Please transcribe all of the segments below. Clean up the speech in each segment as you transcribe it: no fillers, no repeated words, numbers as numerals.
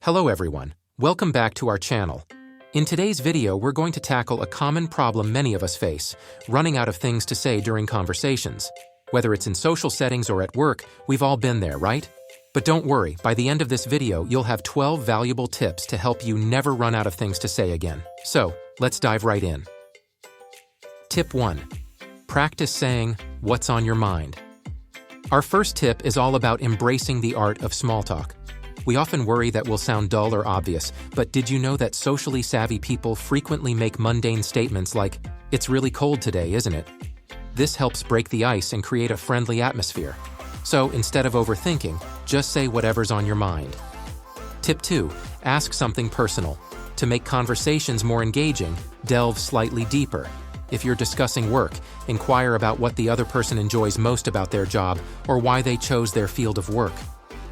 Hello everyone, welcome back to our channel. In today's video, we're going to tackle a common problem many of us face, running out of things to say during conversations. Whether it's in social settings or at work, we've all been there, right? But don't worry, by the end of this video, you'll have 12 valuable tips to help you never run out of things to say again. So, let's dive right in. Tip 1. Practice saying, "What's on your mind?" Our first tip is all about embracing the art of small talk. We often worry that we'll sound dull or obvious, but did you know that socially savvy people frequently make mundane statements like, "It's really cold today, isn't it?" This helps break the ice and create a friendly atmosphere. So instead of overthinking, just say whatever's on your mind. Tip 2. Ask something personal. To make conversations more engaging, delve slightly deeper. If you're discussing work, inquire about what the other person enjoys most about their job or why they chose their field of work.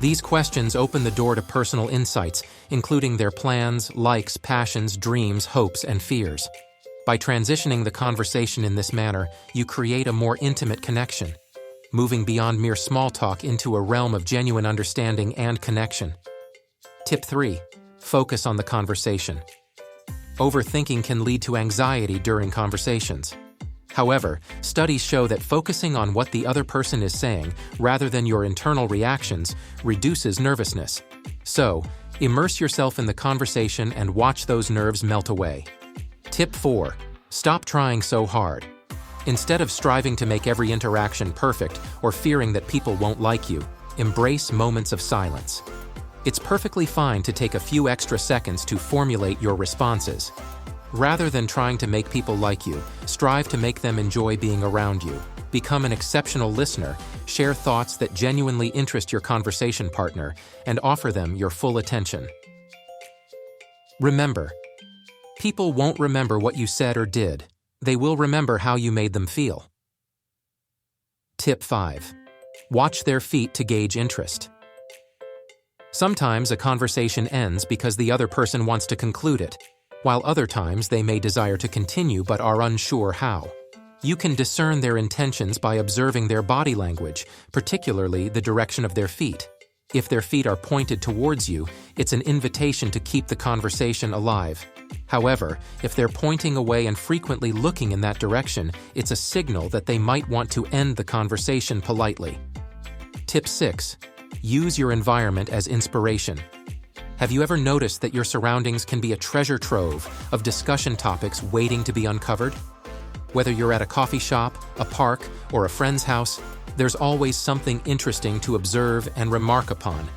These questions open the door to personal insights, including their plans, likes, passions, dreams, hopes, and fears. By transitioning the conversation in this manner, you create a more intimate connection, moving beyond mere small talk into a realm of genuine understanding and connection. Tip 3. Focus on the conversation. Overthinking can lead to anxiety during conversations. However, studies show that focusing on what the other person is saying, rather than your internal reactions, reduces nervousness. So, immerse yourself in the conversation and watch those nerves melt away. Tip 4. Stop trying so hard. Instead of striving to make every interaction perfect or fearing that people won't like you, embrace moments of silence. It's perfectly fine to take a few extra seconds to formulate your responses. Rather than trying to make people like you, strive to make them enjoy being around you. Become an exceptional listener, share thoughts that genuinely interest your conversation partner, and offer them your full attention. Remember, people won't remember what you said or did. They will remember how you made them feel. Tip 5. Watch their feet to gauge interest. Sometimes a conversation ends because the other person wants to conclude it, while other times they may desire to continue but are unsure how. You can discern their intentions by observing their body language, particularly the direction of their feet. If their feet are pointed towards you, it's an invitation to keep the conversation alive. However, if they're pointing away and frequently looking in that direction, it's a signal that they might want to end the conversation politely. Tip 6. Use your environment as inspiration. Have you ever noticed that your surroundings can be a treasure trove of discussion topics waiting to be uncovered? Whether you're at a coffee shop, a park, or a friend's house, there's always something interesting to observe and remark upon.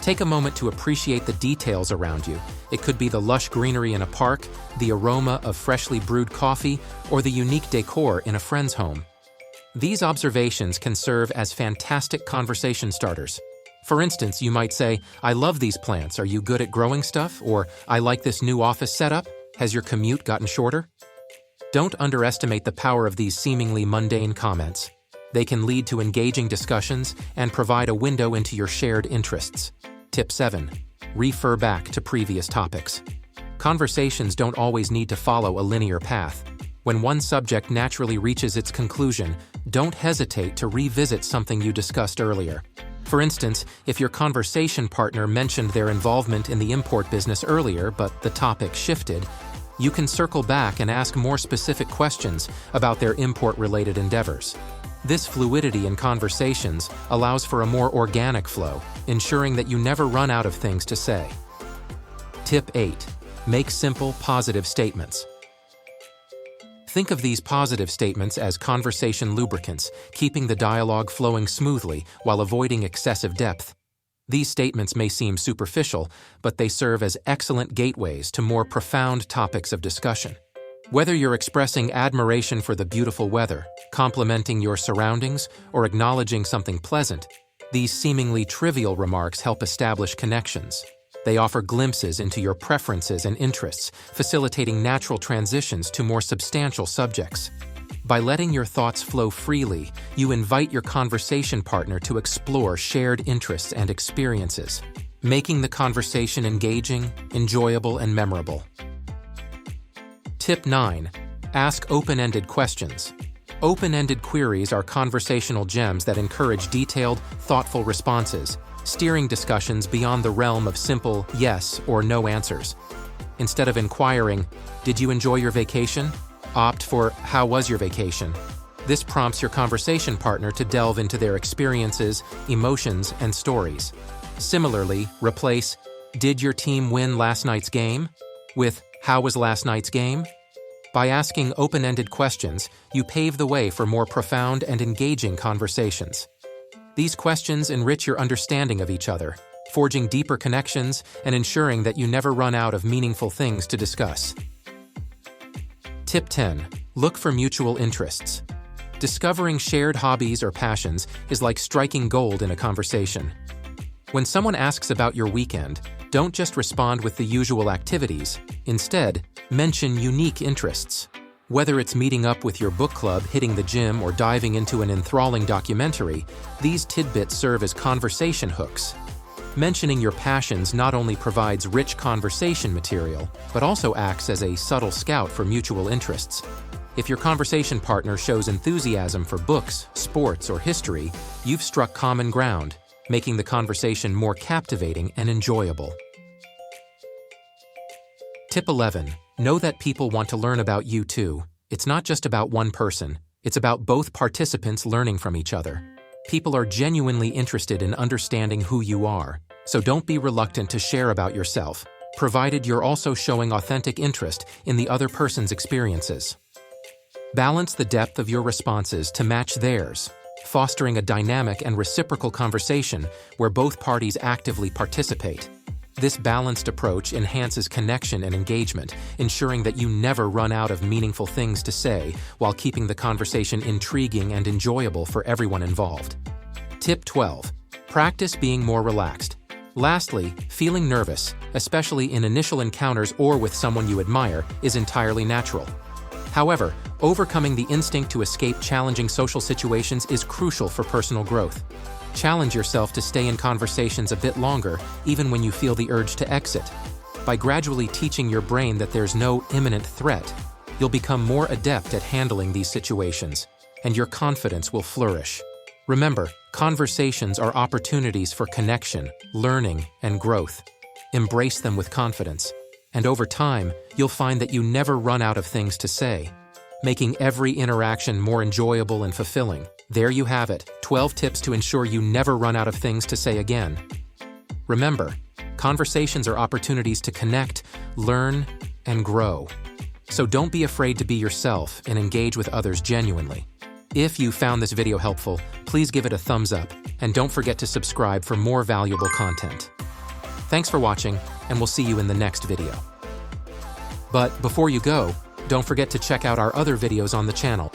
Take a moment to appreciate the details around you. It could be the lush greenery in a park, the aroma of freshly brewed coffee, or the unique decor in a friend's home. These observations can serve as fantastic conversation starters. For instance, you might say, "I love these plants. Are you good at growing stuff?" Or, "I like this new office setup. Has your commute gotten shorter?" Don't underestimate the power of these seemingly mundane comments. They can lead to engaging discussions and provide a window into your shared interests. Tip 7. Refer back to previous topics. Conversations don't always need to follow a linear path. When one subject naturally reaches its conclusion, don't hesitate to revisit something you discussed earlier. For instance, if your conversation partner mentioned their involvement in the import business earlier but the topic shifted, you can circle back and ask more specific questions about their import-related endeavors. This fluidity in conversations allows for a more organic flow, ensuring that you never run out of things to say. Tip 8. Make simple, positive statements. Think of these positive statements as conversation lubricants, keeping the dialogue flowing smoothly while avoiding excessive depth. These statements may seem superficial, but they serve as excellent gateways to more profound topics of discussion. Whether you're expressing admiration for the beautiful weather, complimenting your surroundings, or acknowledging something pleasant, these seemingly trivial remarks help establish connections. They offer glimpses into your preferences and interests, facilitating natural transitions to more substantial subjects. By letting your thoughts flow freely, you invite your conversation partner to explore shared interests and experiences, making the conversation engaging, enjoyable, and memorable. Tip 9. Ask open-ended questions. Open-ended queries are conversational gems that encourage detailed, thoughtful responses, steering discussions beyond the realm of simple yes or no answers. Instead of inquiring, "Did you enjoy your vacation?" opt for "How was your vacation?" This prompts your conversation partner to delve into their experiences, emotions, and stories. Similarly, replace "Did your team win last night's game?" with "How was last night's game?" By asking open-ended questions, you pave the way for more profound and engaging conversations. These questions enrich your understanding of each other, forging deeper connections and ensuring that you never run out of meaningful things to discuss. Tip 10. Look for mutual interests. Discovering shared hobbies or passions is like striking gold in a conversation. When someone asks about your weekend, don't just respond with the usual activities. Instead, mention unique interests. Whether it's meeting up with your book club, hitting the gym, or diving into an enthralling documentary, these tidbits serve as conversation hooks. Mentioning your passions not only provides rich conversation material, but also acts as a subtle scout for mutual interests. If your conversation partner shows enthusiasm for books, sports, or history, you've struck common ground, making the conversation more captivating and enjoyable. Tip 11. Know that people want to learn about you too. It's not just about one person, it's about both participants learning from each other. People are genuinely interested in understanding who you are, so don't be reluctant to share about yourself, provided you're also showing authentic interest in the other person's experiences. Balance the depth of your responses to match theirs, fostering a dynamic and reciprocal conversation where both parties actively participate. This balanced approach enhances connection and engagement, ensuring that you never run out of meaningful things to say while keeping the conversation intriguing and enjoyable for everyone involved. Tip 12. Practice being more relaxed. Lastly, feeling nervous, especially in initial encounters or with someone you admire, is entirely natural. However, overcoming the instinct to escape challenging social situations is crucial for personal growth. Challenge yourself to stay in conversations a bit longer, even when you feel the urge to exit. By gradually teaching your brain that there's no imminent threat, you'll become more adept at handling these situations, and your confidence will flourish. Remember, conversations are opportunities for connection, learning, and growth. Embrace them with confidence, and over time, you'll find that you never run out of things to say, making every interaction more enjoyable and fulfilling. There you have it, 12 tips to ensure you never run out of things to say again. Remember, conversations are opportunities to connect, learn, and grow. So don't be afraid to be yourself and engage with others genuinely. If you found this video helpful, please give it a thumbs up, and don't forget to subscribe for more valuable content. Thanks for watching, and we'll see you in the next video. But before you go, don't forget to check out our other videos on the channel.